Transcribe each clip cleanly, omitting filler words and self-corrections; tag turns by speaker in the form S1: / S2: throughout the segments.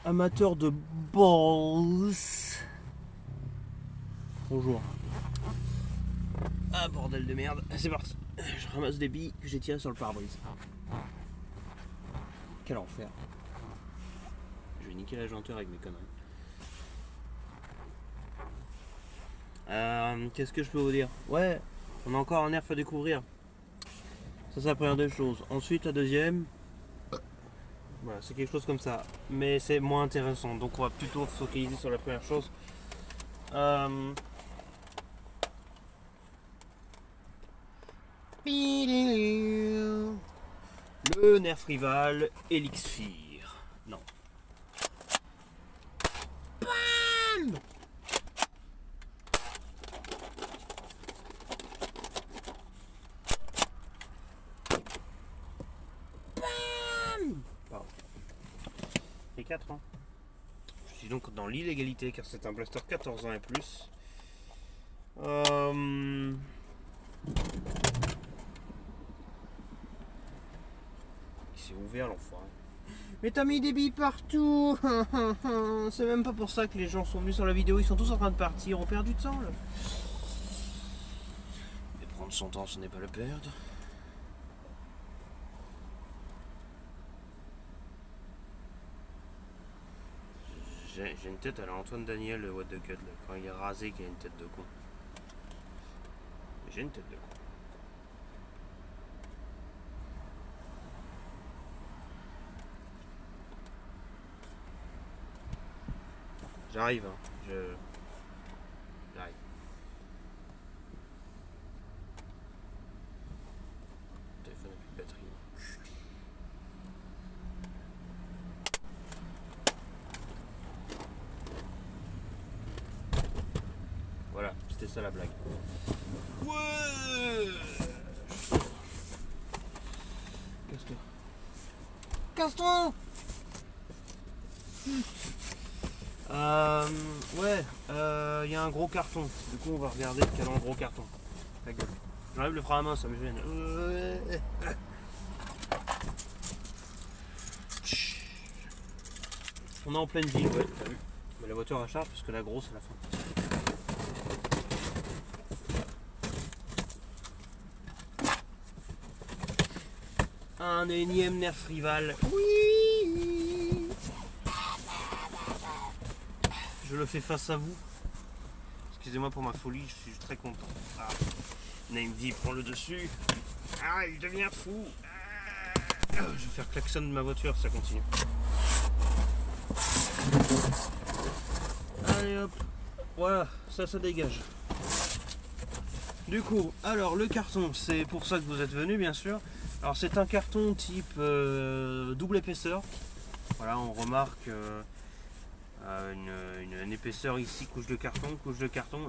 S1: Amateur de balls. Bonjour. Ah bordel de merde, c'est parti. Je ramasse des billes que j'ai tirées sur le pare-brise. Quel enfer. Je vais niquer la janteur avec mes conneries. Qu'est-ce que je peux vous dire? Ouais, on a encore un nerf à découvrir. Ça c'est la première des choses. Ensuite la deuxième, voilà, c'est quelque chose comme ça. Mais c'est moins intéressant. Donc on va plutôt se focaliser sur la première chose. Le nerf rival Elixir. Non. Bam! Bam! Pardon. J'ai 4 ans. Je suis donc dans l'illégalité car c'est un blaster 14 ans et plus. Il s'est ouvert l'enfoiré. Mais t'as mis des billes partout. C'est même pas pour ça que les gens sont venus sur la vidéo. Ils sont tous en train de partir. On perd du temps là. Mais prendre son temps, ce n'est pas le perdre. J'ai une tête à la Antoine Daniel de What the Cut là. Quand il est rasé qu'il a une tête de con. J'ai une tête de con. J'arrive, hein. J'arrive. Le téléphone n'a plus de batterie. Voilà, c'était ça la blague. Ouais. Casse-toi. Casse-toi. Ouais, il y a un gros carton. Du coup, on va regarder quel est un gros carton. Ta gueule. J'enlève le frein à main, ça me gêne. On est en pleine ville, ouais, t'as vu. Mais la voiture à charge parce que la grosse à la fin. Un énième nerf rival. Oui. Je le fais face à vous. Excusez-moi pour ma folie, je suis très content. Ah. Namev prend le dessus. Ah, il devient fou. Ah. Je vais faire klaxon de ma voiture, ça continue. Allez hop. Voilà, ça dégage. Du coup, alors le carton, c'est pour ça que vous êtes venu bien sûr. Alors c'est un carton type double épaisseur. Voilà, on remarque une épaisseur ici, couche de carton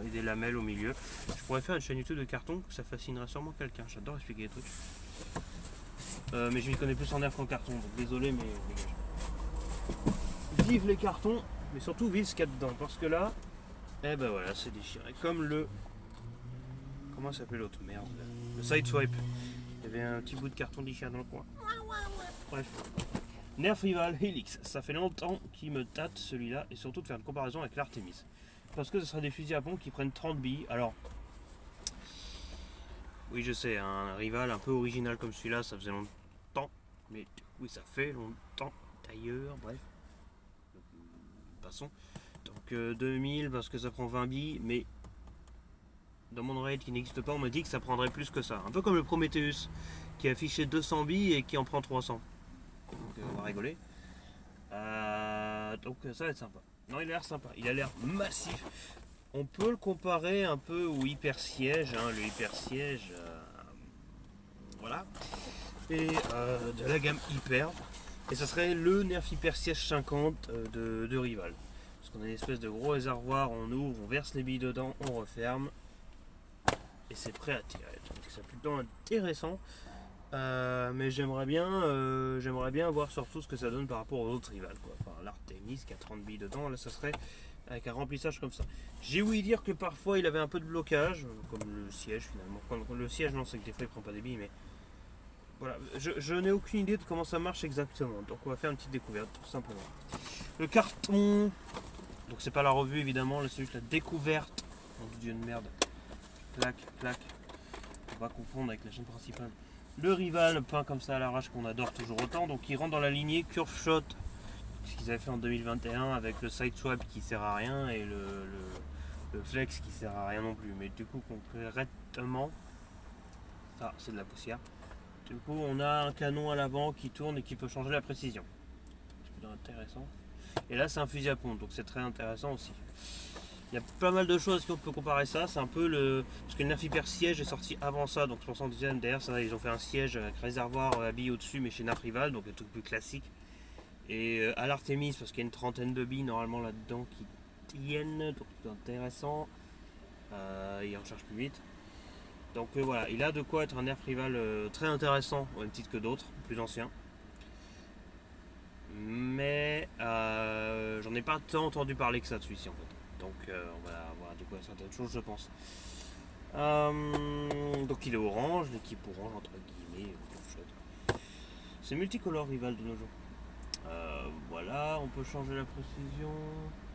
S1: et des lamelles au milieu. Je pourrais faire une chaîne YouTube de carton, ça fascinerait sûrement quelqu'un. J'adore expliquer des trucs. Mais je m'y connais plus en nerf qu'en carton, donc désolé, mais dégage. Vive les cartons, mais surtout vive ce qu'il y a dedans, parce que là, eh ben voilà, c'est déchiré. Comme le... Comment s'appelle l'autre merde là. Le Sideswipe. Il y avait un petit bout de carton déchiré dans le coin. Bref. Nerf rival Helix, ça fait longtemps qu'il me tâte celui-là et surtout de faire une comparaison avec l'Artemis. Parce que ce sera des fusils à pompe qui prennent 30 billes. Alors, oui je sais, un rival un peu original comme celui-là, ça faisait longtemps. Mais oui ça fait longtemps d'ailleurs, bref. Passons. Donc 2000 parce que ça prend 20 billes, mais dans mon raid qui n'existe pas, on me dit que ça prendrait plus que ça. Un peu comme le Prometheus qui a affiché 200 billes et qui en prend 300. Donc on va rigoler. Donc ça va être sympa. Non, il a l'air sympa, il a l'air massif. On peut le comparer un peu au hyper siège, hein, le hyper siège, voilà. Et de la gamme hyper. Et ça serait le nerf hyper siège 50 de rival. Parce qu'on a une espèce de gros réservoir, on ouvre, on verse les billes dedans, on referme. Et c'est prêt à tirer. Donc c'est plutôt intéressant. Mais j'aimerais bien voir surtout ce que ça donne par rapport aux autres rivales, quoi. Enfin, l'Artemis qui a 30 billes dedans, là ça serait avec un remplissage comme ça. J'ai ouï dire que parfois il avait un peu de blocage, comme le siège finalement. Quand le siège, non, c'est que des fois il prend pas des billes, mais voilà, je n'ai aucune idée de comment ça marche exactement. Donc on va faire une petite découverte tout simplement. Le carton. Donc c'est pas la revue évidemment, là c'est juste la découverte. Mon dieu de merde. Clac, clac. On va confondre avec la chaîne principale. Le Rival peint comme ça à l'arrache qu'on adore toujours autant. Donc il rentre dans la lignée Curve Shot. Ce qu'ils avaient fait en 2021 avec le Side Swap qui sert à rien et le Flex qui sert à rien non plus. Mais du coup concrètement, ça c'est de la poussière. Du coup on a un canon à l'avant qui tourne et qui peut changer la précision. C'est intéressant. Et là c'est un fusil à pompe, donc c'est très intéressant aussi. Il y a pas mal de choses qu'on peut comparer ça. C'est un peu le. Parce que le Nerf Hyper Siège est sorti avant ça, donc 70e derrière ça, ils ont fait un siège avec réservoir habillé au-dessus, mais chez Nerf Rival, donc un truc plus classique. Et à l'Artemis, parce qu'il y a une trentaine de billes normalement là-dedans qui tiennent, donc c'est intéressant. Il en charge plus vite. Donc voilà, il a de quoi être un Nerf Rival très intéressant, au même titre que d'autres, plus anciens. Mais j'en ai pas tant entendu parler que ça de celui-ci en fait. Donc on va avoir de quoi certaines choses je pense. Donc il est orange, l'équipe orange entre guillemets. C'est multicolore Rival de nos jours. Voilà, on peut changer la précision.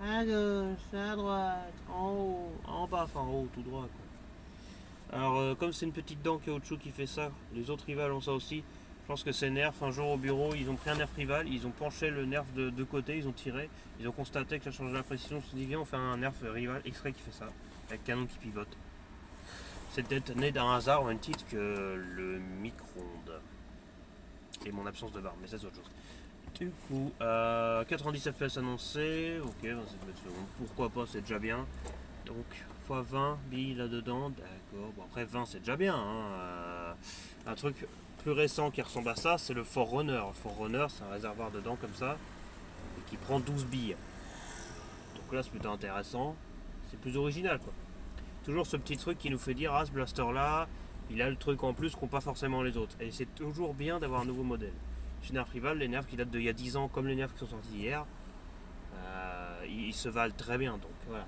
S1: À gauche, à droite, en haut, en bas, enfin en haut, tout droit quoi. Alors comme c'est une petite dent caoutchouc qui fait ça, les autres Rival ont ça aussi. Je pense que c'est Nerf, un jour au bureau, ils ont pris un Nerf Rival, ils ont penché le Nerf de côté, ils ont tiré, ils ont constaté que ça changeait la précision, ils se sont dit viens on fait un Nerf Rival extrait qui fait ça, avec canon qui pivote. C'est peut-être né d'un hasard au même titre que le micro-ondes. Et mon absence de barre, mais ça c'est autre chose. Du coup, 90 FPS annoncé, ok, 27 secondes, pourquoi pas, c'est déjà bien. Donc, x20 billes là-dedans, d'accord, bon après 20 c'est déjà bien, hein. Un truc plus récent qui ressemble à ça, c'est le Forerunner. Le Forerunner, c'est un réservoir dedans comme ça, et qui prend 12 billes. Donc là, c'est plutôt intéressant. C'est plus original, quoi. Toujours ce petit truc qui nous fait dire, ah, ce blaster-là, il a le truc en plus qu'ont pas forcément les autres. Et c'est toujours bien d'avoir un nouveau modèle. Chez Nerf Rival, les nerfs qui datent d'il y a 10 ans, comme les nerfs qui sont sortis hier, ils se valent très bien. Donc voilà.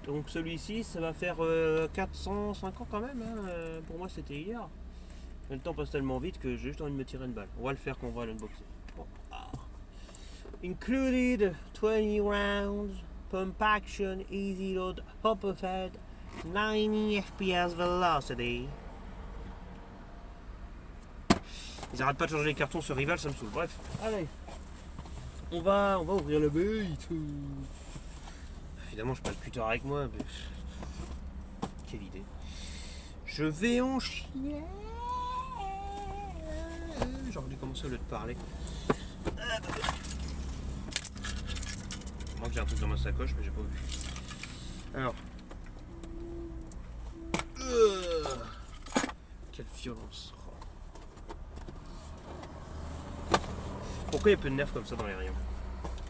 S1: Donc celui-ci, ça va faire 450 quand même. Hein. Pour moi, c'était hier. Le temps passe tellement vite que j'ai juste envie de me tirer une balle. On va le faire quand on va l'unboxer. Bon. Included 20 rounds, pump action, easy load, hopper fed, 90 FPS velocity. Ils arrêtent pas de changer les cartons sur Rival, ça me saoule. Bref, allez. On va ouvrir le but. Évidemment, je pas le cutter avec moi, mais... Quelle idée. Je vais en chier. J'aurais dû commencer au lieu de parler. Moi j'ai un truc dans ma sacoche mais j'ai pas vu. Alors. Quelle violence. Pourquoi il y a peu de nerfs comme ça dans les rayons?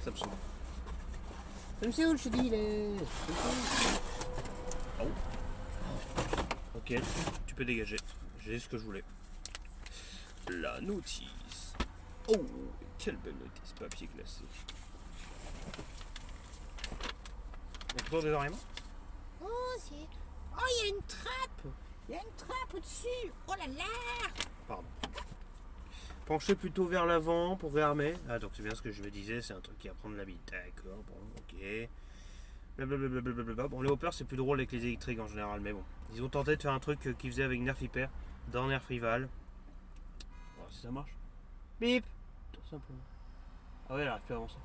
S1: Ça me saoule. Ça me saoule, je te dis là. Oh. Ok, tu peux dégager. J'ai ce que je voulais. La notice. Oh, quelle belle notice, papier glacé. On peut des oreilles.
S2: Oh, c'est... Oh, il y a une trappe. Il y a une trappe au-dessus. Oh là là.
S1: Pardon. Pencher plutôt vers l'avant pour réarmer. Ah, donc c'est bien ce que je me disais, c'est un truc qui va prendre la bite. D'accord, bon, ok. Blablabla. Bon, les hoppers, c'est plus drôle avec les électriques en général, mais bon. Ils ont tenté de faire un truc qu'ils faisaient avec Nerf Hyper dans Nerf Rival. Bon, si ça marche. Bip. Tout simplement. Ah ouais, elle arrive plus à avancer.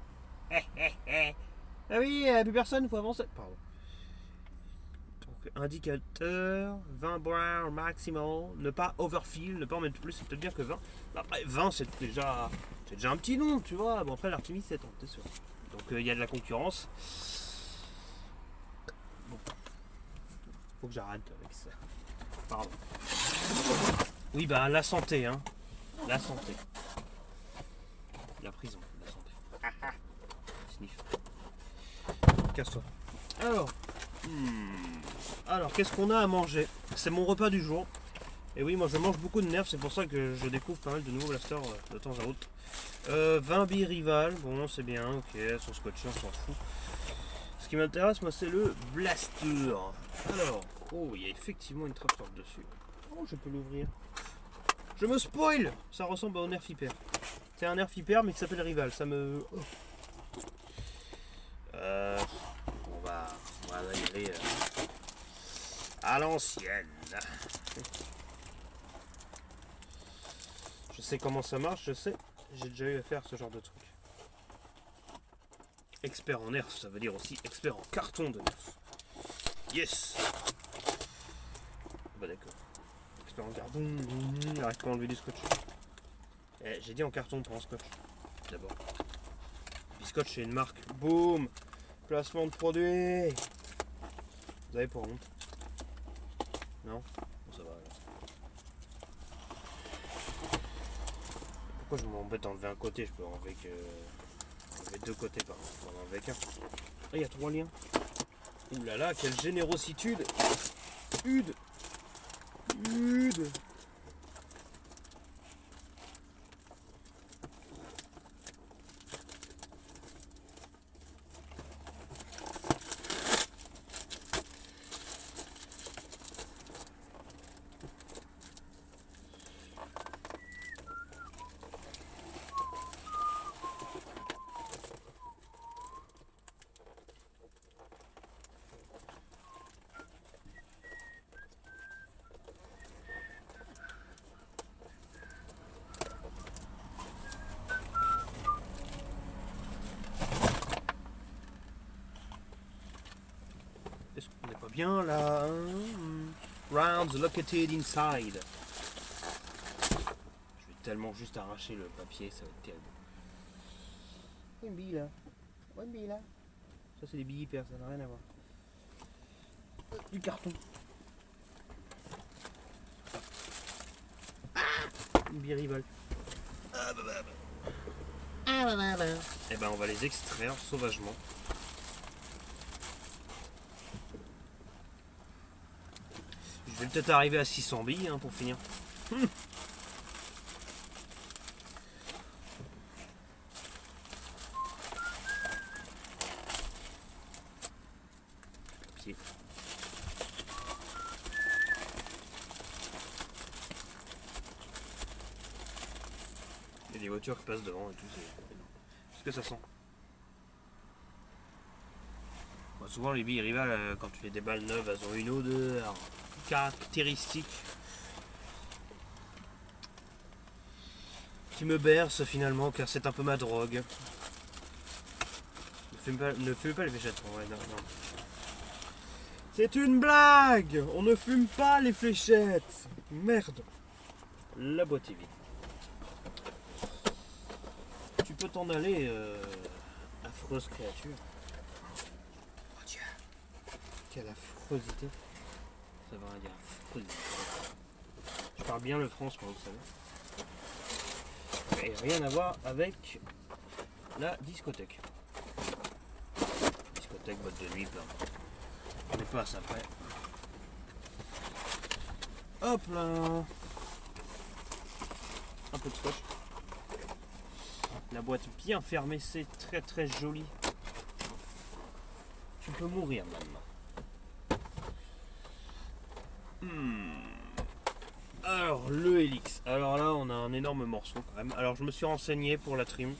S1: Ah oui, plus personne, faut avancer. Pardon. Donc, indicateur, 20 bar maximal, ne pas overfill, ne pas en mettre plus, c'est peut-être bien que 20. Après, 20, c'est déjà un petit nom, tu vois. Bon, après, l'Artemis, 7 ans, t'es sûr. Donc, il y a de la concurrence. Bon. Faut que j'arrête avec ça. Pardon. Oui, bah, la santé, hein. La santé. La prison, la santé. Sniff. Casse-toi. Alors, qu'est-ce qu'on a à manger? C'est mon repas du jour. Et oui, moi je mange beaucoup de nerfs, c'est pour ça que je découvre pas mal de nouveaux blasters de temps à autre. 20 billes Rival, bon c'est bien, ok, son scotché, on s'en fout. Ce qui m'intéresse, moi, c'est le blaster. Alors, oh, il y a effectivement une trappe par-dessus. Oh, je peux l'ouvrir. Je me spoil. Ça ressemble au Nerf Hyper. C'est un Nerf Hyper, mais qui s'appelle Rival. Ça me... Oh. On va y aller à l'ancienne. Je sais comment ça marche, je sais. J'ai déjà eu à faire ce genre de truc. Expert en nerf, ça veut dire aussi expert en carton de nerf. Yes. Bah d'accord. Expert en carton. Arrête pas enlever du scotch. J'ai dit en carton, pas en scotch. D'abord. Scotch c'est une marque. Boum. Placement de produit. Vous avez pas honte? Non? Bon, ça va alors. Pourquoi je m'embête à enlever un côté? Je peux enlever que. Enlever deux côtés par exemple. On va en enlever qu'un. Ah, il y a 3 liens. Ouh là là, quelle générositude! Ude! Ude! Est-ce qu'on n'est pas bien là, hein? Rounds located inside. Je vais tellement juste arracher le papier, ça va être terrible. Une bille là. Une bille là. Ça c'est des billes hyper, ça n'a rien à voir. Du carton. Une bille rival. Et ben on va les extraire sauvagement. Je vais peut-être arriver à 600 billes hein, pour finir. Pied. Il y a des voitures qui passent devant et tout. Qu'est-ce que ça sent? Bon, souvent les billes rivales, quand tu fais des balles neuves, elles ont une odeur caractéristique qui me berce finalement, car c'est un peu ma drogue. Ne fume pas les fléchettes. Ouais, non. C'est une blague. On ne fume pas les fléchettes. Merde. La boîte est vide. Tu peux t'en aller, affreuse créature. Oh Dieu. Quelle affreusité. Ça veut rien dire. Affreusité. Je parle bien le français, vous savez. Et rien à voir avec la discothèque. Discothèque, boîte de nuit, plein. On n'est pas à ça près. Hop là. Un peu de scotch. La boîte bien fermée, c'est très très joli. Tu peux mourir maintenant. Alors le Helix. Alors là on a un énorme morceau quand même. Alors je me suis renseigné pour la trim.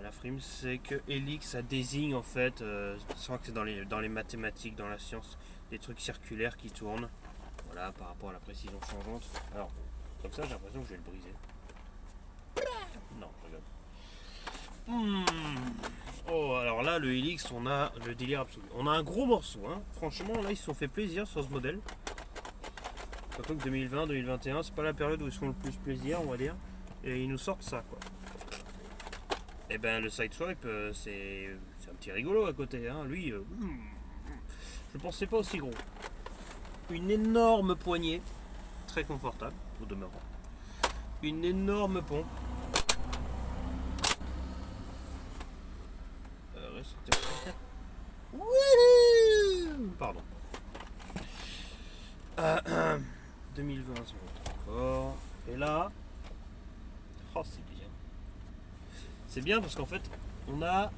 S1: La frime c'est que Helix ça désigne en fait, je crois que c'est dans les mathématiques, dans la science, des trucs circulaires qui tournent. Voilà, par rapport à la précision changeante. Alors comme ça j'ai l'impression que je vais le briser. Non, je regarde. Oh, alors là, le Helix, on a le délire absolu. On a un gros morceau, hein. Franchement, là, ils se sont fait plaisir sur ce modèle. Surtout que 2020, 2021, c'est pas la période où ils se font le plus plaisir, on va dire. Et ils nous sortent ça, quoi. Et ben, le Sideswipe, c'est un petit rigolo à côté, hein. Lui, je pensais pas aussi gros. Une énorme poignée, très confortable, au demeurant. Une énorme pompe. Pardon. 2020 encore. Et là, oh c'est bien. C'est bien parce qu'en fait, on a.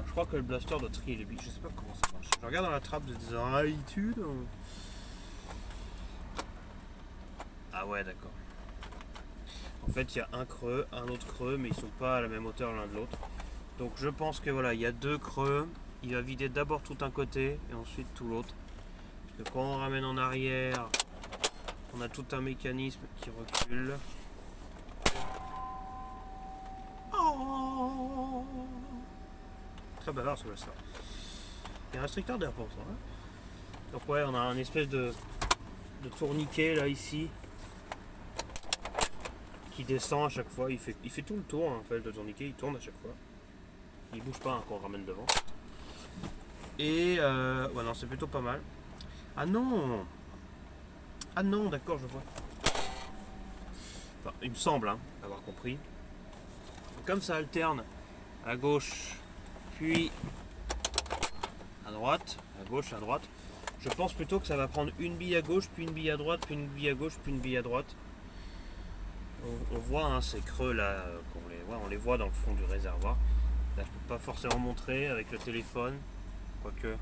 S1: Je crois que le blaster doit trier les billes. Je sais pas comment ça marche. Je regarde dans la trappe des habitudes. Ah ouais, d'accord. En fait, il y a un creux, un autre creux, mais ils sont pas à la même hauteur l'un de l'autre. Donc je pense que voilà, il y a 2 creux. Il va vider d'abord tout un côté et ensuite tout l'autre. Parce que quand on ramène en arrière, on a tout un mécanisme qui recule. Oh, très bavard ce blaster. Il y a un restricteur d'air pour ça. Hein. Donc ouais, on a un espèce de tourniquet là ici qui descend à chaque fois. Il fait tout le tour hein, en fait, le tourniquet, il tourne à chaque fois. Il bouge pas hein, quand on ramène devant. Et ouais non, c'est plutôt pas mal. Ah non, d'accord, je vois. Enfin, il me semble hein, avoir compris. Comme ça alterne à gauche, puis à droite, à gauche, à droite. Je pense plutôt que ça va prendre une bille à gauche, puis une bille à droite, puis une bille à gauche, puis une bille à droite. On voit hein, ces creux là, on les voit dans le fond du réservoir. Là, je peux pas forcément montrer avec le téléphone, quoique,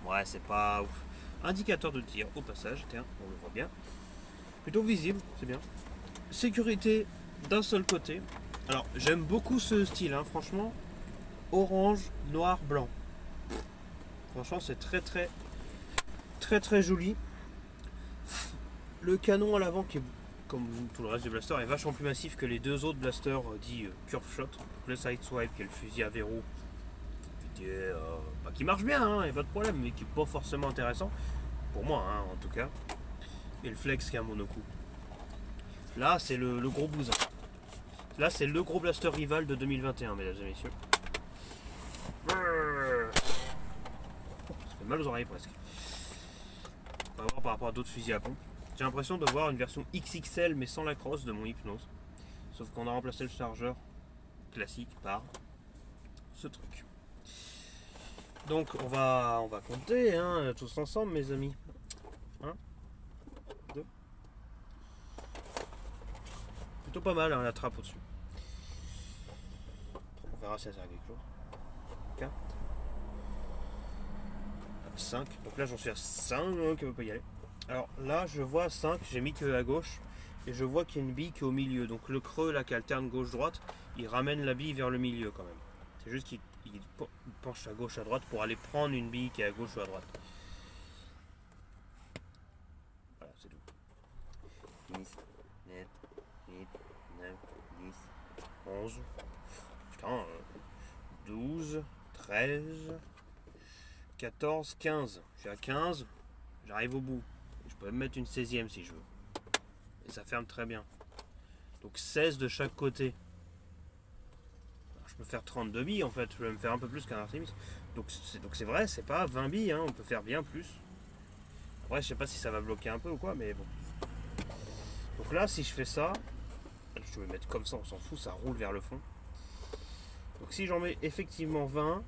S1: ouais, c'est pas ouf. Indicateur de tir au passage, tiens, on le voit bien. Plutôt visible, c'est bien. Sécurité d'un seul côté. Alors, j'aime beaucoup ce style, hein, franchement. Orange, noir, blanc. Franchement, c'est très joli. Le canon à l'avant, qui est comme tout le reste du blaster, est vachement plus massif que les 2 autres blasters dits curve shot. Le Sideswipe, qui est le fusil à verrou, qui marche bien, hein, y a pas de problème, mais qui est pas forcément intéressant. Pour moi, hein, en tout cas. Et le Flex, qui est un monocoup. Là, c'est le gros bousin. Là, c'est le gros blaster rival de 2021, mesdames et messieurs. Ça fait mal aux oreilles presque. On va voir par rapport à d'autres fusils à pompe. J'ai l'impression de voir une version XXL mais sans la crosse de mon Hypnose. Sauf qu'on a remplacé le chargeur classique par ce truc. Donc on va compter hein, tous ensemble mes amis. 1, 2. Plutôt pas mal hein, la trappe au-dessus. On verra si ça sert à quelque chose. 4. 5. Donc là j'en suis à 5, qui ne veut pas y aller. Alors là je vois 5, j'ai mis que à gauche. Et je vois qu'il y a une bille qui est au milieu. Donc le creux là qui alterne gauche-droite, il ramène la bille vers le milieu quand même. C'est juste qu'il penche à gauche à droite pour aller prendre une bille qui est à gauche ou à droite. Voilà, c'est tout. 10, 9, 8, 9, 10, 11. Putain, 12, 13, 14, 15. Je suis à 15, j'arrive au bout. Je peux même mettre une 16e si je veux. Et ça ferme très bien. Donc 16 de chaque côté. Alors, je peux faire 32 billes en fait, je peux me faire un peu plus qu'un Artemis. Donc c'est vrai, c'est pas 20 billes, hein, on peut faire bien plus. Après je sais pas si ça va bloquer un peu ou quoi, mais bon. Donc là si je fais ça, je vais mettre comme ça, on s'en fout, ça roule vers le fond. Donc si j'en mets effectivement 20,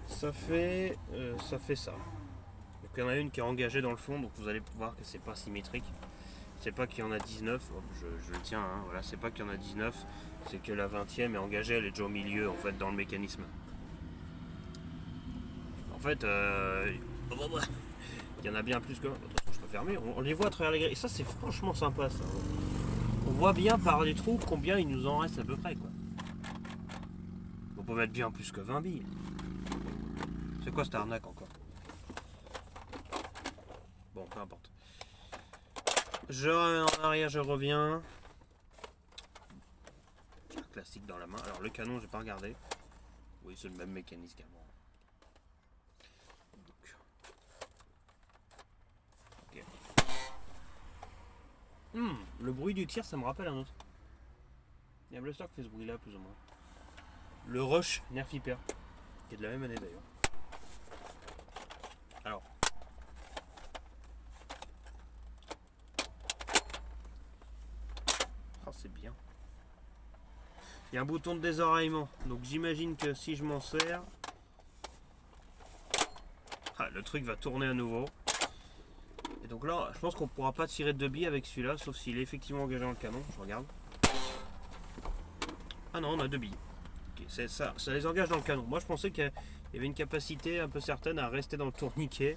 S1: ça fait ça. Donc il y en a une qui est engagée dans le fond, donc vous allez voir que c'est pas symétrique. C'est pas qu'il y en a 19, je le tiens, hein, voilà, c'est pas qu'il y en a 19, c'est que la 20e est engagée, elle est déjà au milieu en fait dans le mécanisme. En fait, il y en a bien plus que... Attention, je peux fermer, on les voit à travers les grilles, et ça c'est franchement sympa ça. On voit bien par les trous combien il nous en reste à peu près quoi. On peut mettre bien plus que 20 billes. C'est quoi cette arnaque encore? Bon, peu importe. Je remets en arrière, je reviens. Classique dans la main. Alors le canon, j'ai pas regardé. Oui, c'est le même mécanisme qu'avant. Ok. Le bruit du tir, ça me rappelle un autre. Il y a un blaster qui fait ce bruit-là, plus ou moins. Le Rush Nerf Hyper, qui est de la même année d'ailleurs. Alors. Oh, c'est bien. Il y a un bouton de désoreillement, donc j'imagine que si je m'en sers, le truc va tourner à nouveau. Et donc là, je pense qu'on ne pourra pas tirer de billes avec celui-là, sauf s'il est effectivement engagé dans le canon. Je regarde. Ah non, on a 2 billes. Okay, c'est ça les engage dans le canon. Moi, je pensais qu'il y avait une capacité un peu certaine à rester dans le tourniquet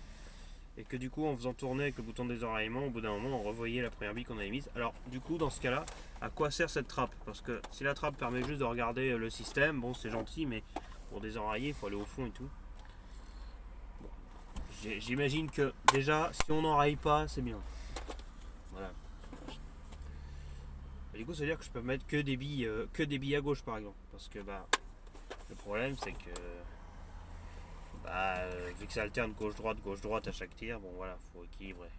S1: et que du coup en faisant tourner avec le bouton de désoreillement, au bout d'un moment on revoyait la première bille qu'on avait mise. Alors du coup dans ce cas là, à quoi sert cette trappe? Parce que si la trappe permet juste de regarder le système, bon c'est gentil, mais pour désoreiller il faut aller au fond et tout. Bon. J'imagine que déjà si on n'enraye pas c'est bien. Voilà. Et du coup ça veut dire que je peux mettre que des billes à gauche par exemple. Parce que bah le problème c'est que vu que ça alterne gauche-droite à chaque tir, bon voilà, faut équilibrer.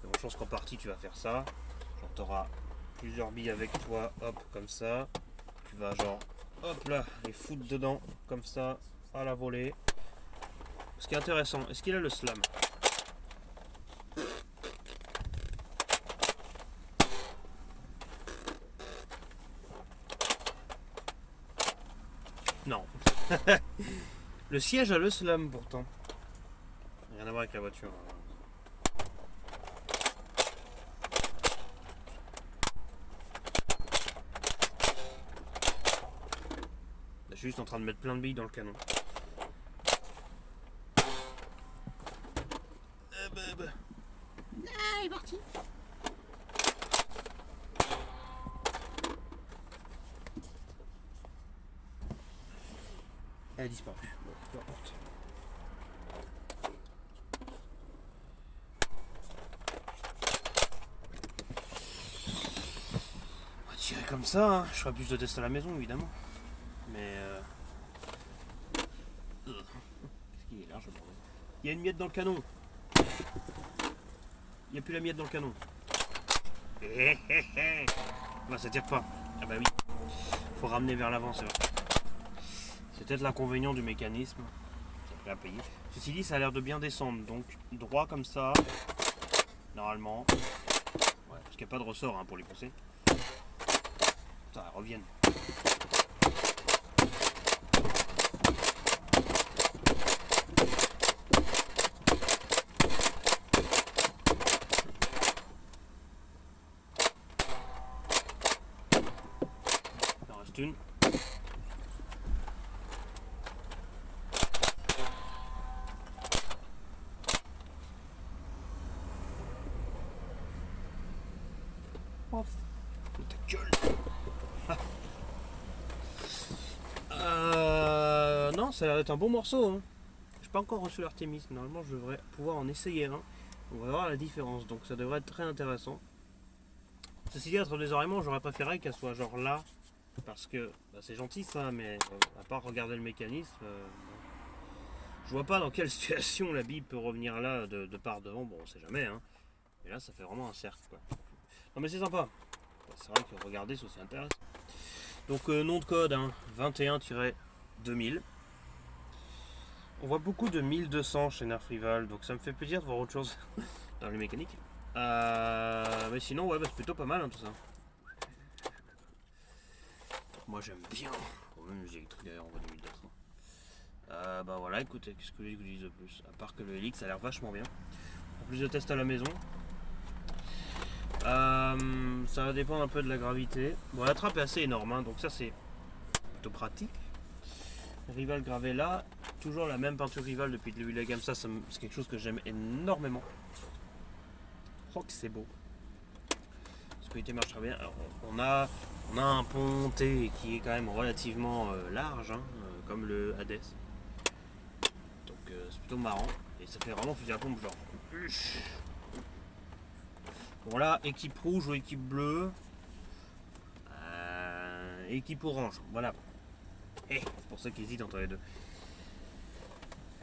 S1: Mais bon, je pense qu'en partie tu vas faire ça. Genre t'auras plusieurs billes avec toi, hop, comme ça. Tu vas genre, hop là, les foutre dedans, comme ça, à la volée. Ce qui est intéressant, est-ce qu'il a le slam? Non. Le siège a le slam pourtant. Rien à voir avec la voiture. Je suis juste en train de mettre plein de billes dans le canon.
S2: Ah, il est parti.
S1: Elle a disparu. Bon, peu importe. On va tirer comme ça, hein. Je ferai plus de tests à la maison évidemment. Mais qu'est-ce qu'il est large le bordel. Il y a une miette dans le canon. Il n'y a plus la miette dans le canon. Bah ça tire pas. Ah bah oui. Faut ramener vers l'avant, c'est vrai. C'est peut-être l'inconvénient du mécanisme. Ça à payer. Ceci dit, ça a l'air de bien descendre. Donc droit comme ça. Normalement. Ouais, parce qu'il n'y a pas de ressort hein, pour les pousser. Putain, elles reviennent. Il en reste une. Off. Ta gueule. Non, ça a l'air d'être un bon morceau. Hein. J'ai pas encore reçu l'Artemis. Normalement, je devrais pouvoir en essayer un. On va voir la différence. Donc, ça devrait être très intéressant. Ceci dit, être désoreillement, j'aurais préféré qu'elle soit genre là. Parce que bah, c'est gentil ça, mais à part regarder le mécanisme, je vois pas dans quelle situation la bille peut revenir là de part devant. Bon, on sait jamais. Hein. Mais là, ça fait vraiment un cercle. Quoi. Non, mais c'est sympa. C'est vrai que regarder, c'est aussi intéressant. Donc, nom de code hein, 21-2000. On voit beaucoup de 1200 chez Nerf Rival, donc ça me fait plaisir de voir autre chose dans les mécaniques. Mais sinon, ouais, bah, c'est plutôt pas mal hein, tout ça. Moi j'aime bien. Oh, même les électriques d'ailleurs, on voit du 1200. Bah voilà, écoutez, qu'est-ce que je vous dis de plus? À part que le Helix a l'air vachement bien. En plus de tests à la maison. Ça va dépendre un peu de la gravité. Bon, la trappe est assez énorme, hein, donc ça c'est plutôt pratique. Rival gravé là, toujours la même peinture Rival depuis le début de la gamme, ça c'est quelque chose que j'aime énormément. Oh que c'est beau. La qualité marche très bien. Alors, on a un ponté qui est quand même relativement large, hein, comme le Hades. Donc c'est plutôt marrant. Et ça fait vraiment fusil à pompe genre. Bon là, équipe rouge ou équipe bleue. Équipe orange, voilà. C'est pour ça qu'ils hésitent entre les deux.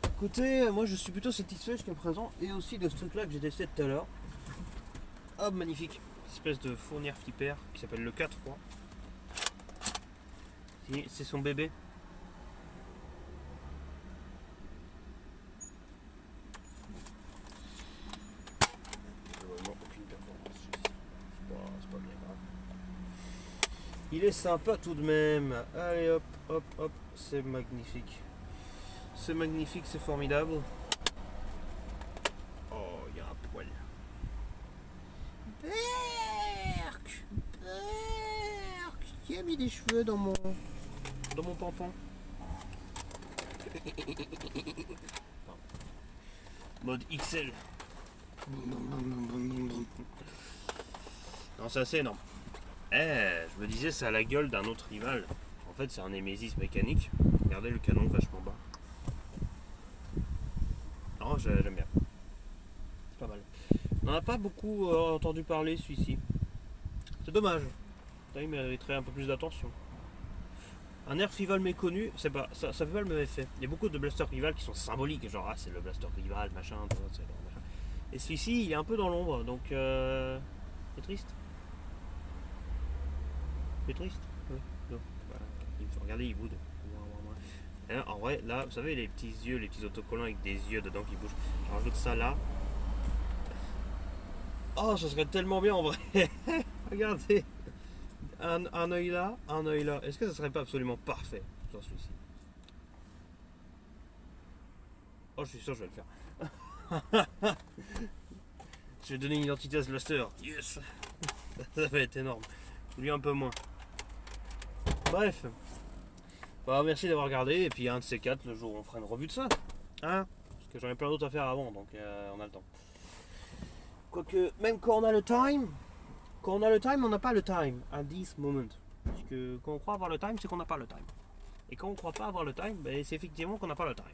S1: Écoutez, moi je suis plutôt satisfait jusqu'à présent. Et aussi de ce truc là que j'ai testé tout à l'heure. Hop, magnifique. Espèce de fournière flipper qui s'appelle le K3. C'est son bébé. Vraiment aucune performance. C'est pas bien grave. Il est sympa tout de même. Allez hop, hop, hop. C'est magnifique. C'est magnifique, c'est formidable. Oh, il y a un poil.
S2: Berk, qui a mis des cheveux dans mon
S1: Pompon. Mode XL. Non, c'est assez énorme. Je me disais, ça a la gueule d'un autre rival. En fait, c'est un Nemesis mécanique. Regardez le canon vachement bas. Non, j'aime bien. C'est pas mal. On n'en a pas beaucoup entendu parler, celui-ci. C'est dommage. Il mériterait un peu plus d'attention. Un nerf rival méconnu, c'est pas, ça fait pas le même effet. Il y a beaucoup de blasters rival qui sont symboliques, genre c'est le blaster rival, machin, machin. Et celui-ci, il est un peu dans l'ombre, donc c'est triste. C'est triste. Ouais. Donc, voilà. Il faut regarder, il boude. En vrai, là, vous savez, les petits yeux, les petits autocollants avec des yeux dedans qui bougent. Je rajoute ça là. Oh, ça serait tellement bien en vrai. Regardez. Un œil là, un œil là. Est-ce que ça serait pas absolument parfait sur celui-ci? Oh, je suis sûr que je vais le faire. Je vais donner une identité à ce blaster. Yes. Ça va être énorme. Lui un peu moins. Bref. Bah, merci d'avoir regardé. Et puis un de ces quatre, le jour où on fera une revue de ça. Hein? Parce que j'en ai plein d'autres à faire avant, donc on a le temps. Quoique, même quand on a le time, on n'a pas le time at this moment. Parce que quand on croit avoir le time, c'est qu'on n'a pas le time. Et quand on croit pas avoir le time, ben, c'est effectivement qu'on n'a pas le time.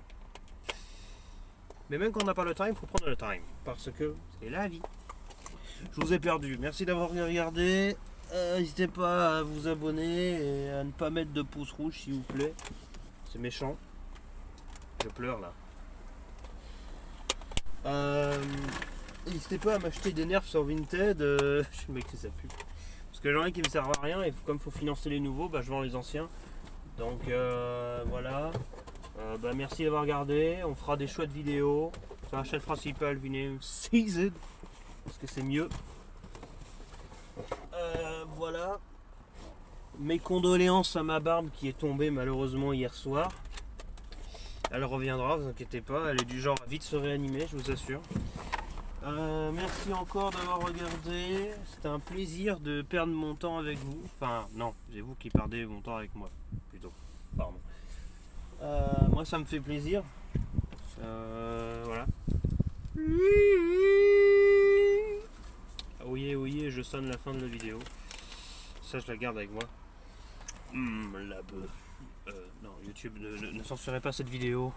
S1: Mais même quand on n'a pas le time, il faut prendre le time. Parce que c'est la vie. Je vous ai perdu. Merci d'avoir regardé. N'hésitez pas à vous abonner et à ne pas mettre de pouce rouge s'il vous plaît. C'est méchant. Je pleure là. N'hésitez pas à m'acheter des nerfs sur Vinted. Je suis le mec qui ça pue. Parce que j'en ai qui me servent à rien et comme il faut financer les nouveaux, bah, je vends les anciens. Donc voilà. Merci d'avoir regardé. On fera des chouettes vidéos sur la chaîne principale Vinyl Season. Parce que c'est mieux. Voilà. Mes condoléances à ma barbe qui est tombée malheureusement hier soir. Elle reviendra, vous inquiétez pas. Elle est du genre à vite se réanimer, je vous assure. Merci encore d'avoir regardé. C'était un plaisir de perdre mon temps avec vous. Enfin, non, c'est vous qui perdez mon temps avec moi, plutôt. Pardon. Moi, ça me fait plaisir. Voilà. Oui, je sonne la fin de la vidéo. Ça, je la garde avec moi. La bœuf. Non, YouTube, ne censurez pas cette vidéo.